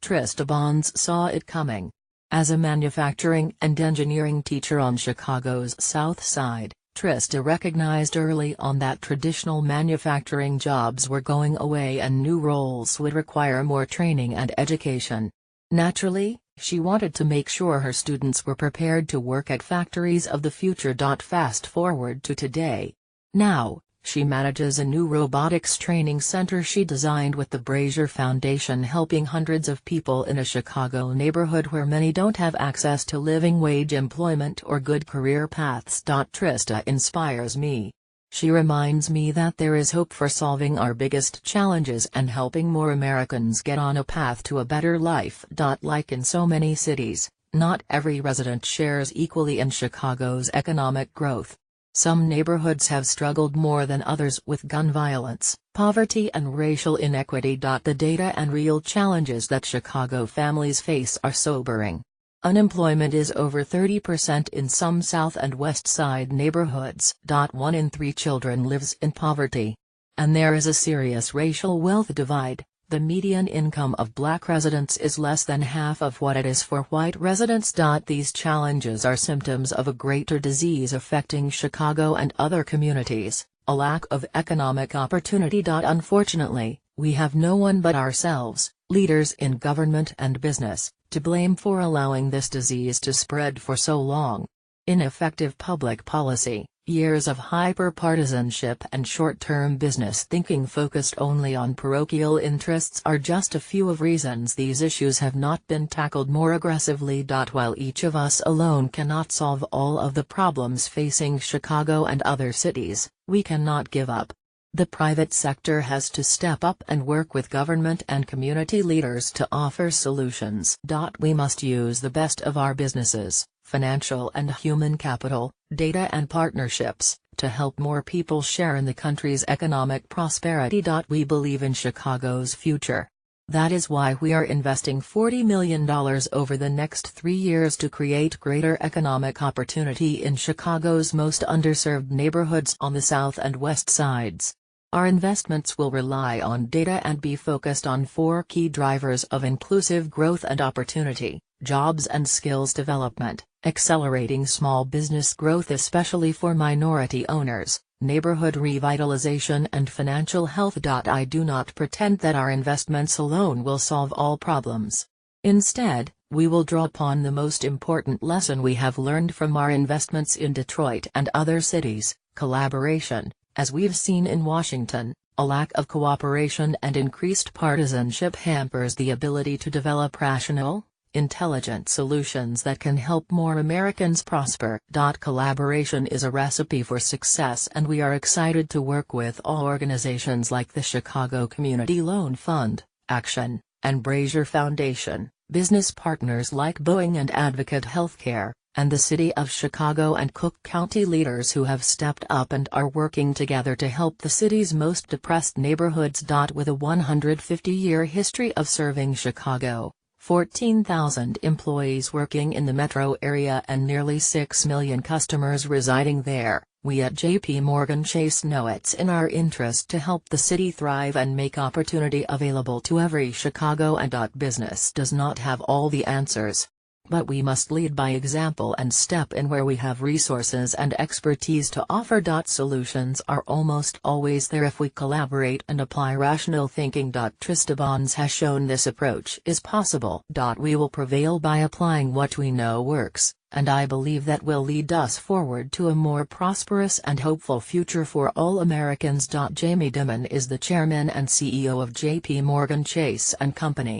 Trista Bonds saw it coming. As a manufacturing and engineering teacher on Chicago's South Side, Trista recognized early on that traditional manufacturing jobs were going away and new roles would require more training and education. Naturally, she wanted to make sure her students were prepared to work at factories of the future. Fast forward to today. Now, she manages a new robotics training center she designed with the Brazier Foundation, helping hundreds of people in a Chicago neighborhood where many don't have access to living wage employment or good career paths. Trista inspires me. She reminds me that there is hope for solving our biggest challenges and helping more Americans get on a path to a better life. Like in so many cities, not every resident shares equally in Chicago's economic growth. Some neighborhoods have struggled more than others with gun violence, poverty and racial inequity. The data and real challenges that Chicago families face are sobering. Unemployment is over 30% in some South and West Side neighborhoods. 1 in 3 children lives in poverty. And there is a serious racial wealth divide. The median income of Black residents is less than half of what it is for white residents. These challenges are symptoms of a greater disease affecting Chicago and other communities, a lack of economic opportunity. Unfortunately, we have no one but ourselves, leaders in government and business, to blame for allowing this disease to spread for so long. Ineffective public policy, years of hyper-partisanship and short-term business thinking focused only on parochial interests are just a few of reasons these issues have not been tackled more aggressively. While each of us alone cannot solve all of the problems facing Chicago and other cities, we cannot give up. The private sector has to step up and work with government and community leaders to offer solutions. We must use the best of our businesses, financial and human capital, data and partnerships, to help more people share in the country's economic prosperity. We believe in Chicago's future. That is why we are investing $40 million over the next 3 years to create greater economic opportunity in Chicago's most underserved neighborhoods on the South and West Sides. Our investments will rely on data and be focused on 4 key drivers of inclusive growth and opportunity: jobs and skills development, accelerating small business growth especially for minority owners, neighborhood revitalization and financial health. I do not pretend that our investments alone will solve all problems. Instead, we will draw upon the most important lesson we have learned from our investments in Detroit and other cities: collaboration. As we've seen in Washington, a lack of cooperation and increased partisanship hampers the ability to develop rational, intelligent solutions that can help more Americans prosper. Collaboration is a recipe for success, and we are excited to work with all organizations like the Chicago Community Loan Fund, Action, and Brazier Foundation, business partners like Boeing and Advocate Healthcare, and the City of Chicago and Cook County leaders who have stepped up and are working together to help the city's most depressed neighborhoods. With a 150-year history of serving Chicago, 14,000 employees working in the metro area and nearly 6 million customers residing there, we at JP Chase know it's in our interest to help the city thrive and make opportunity available to every Chicago. Business does not have all the answers. But we must lead by example and step in where we have resources and expertise to offer. Solutions are almost always there if we collaborate and apply rational thinking. Trista Bonds has shown this approach is possible. We will prevail by applying what we know works, and I believe that will lead us forward to a more prosperous and hopeful future for all Americans. Jamie Dimon is the chairman and CEO of JP Chase & Company.